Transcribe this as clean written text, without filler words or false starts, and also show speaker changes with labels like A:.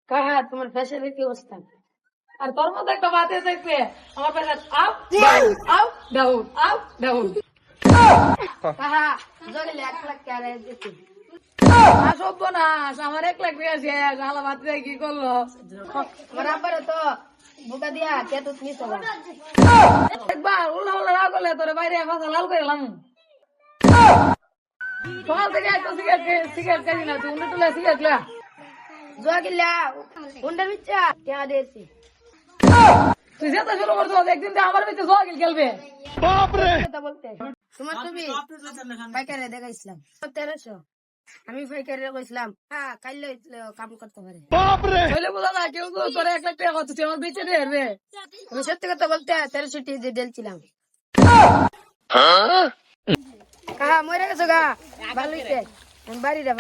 A: কাহা তোমার ফ্যাশনের কি অবস্থা? আর তোর মধ্যে একটা বাতে দেখবে আমার fashion up up down up down. কাহা জগলে 1 লাখ টাকা দিতে আসব না, আমার 1 লাখ টাকা শেষ। আলা বাতে কি করলো আমার আব্বারে তো বুকা দিয়া কে তো নিছ না একবার উল্লা উল্লা না করলে তোরে বাইরে ফাঁসা লাল করে এলাম। সকাল থেকে একটা সিগারেট খাই না, তুই উন্ডে তুলে সিগারেট লা জোয়া গিলা উন্ডে বিচ্ছা টিয়া দিয়েছি। তুই যেতে শুরু করছো একদিন তো আমার ভিতরে জোয়া গিল খেলবে। বাপরে কথা বলতে তোমার তুমি পাইকারে দেখাইছিলাম 1300, আমি পাইকারে কইছিলাম হ্যাঁ কাইলে কাম করতে পারে। বাপরে ছেলে বলা না কেউ তো তোরে 1 লাখ টাকা কত তুই আমার বেচে দে রে। আমি সত্যি কথা বলতে 1300 টি যে দিলছিলাম। হ্যাঁ মরে গেছো গা ভালো হইছে বাড়ি রে।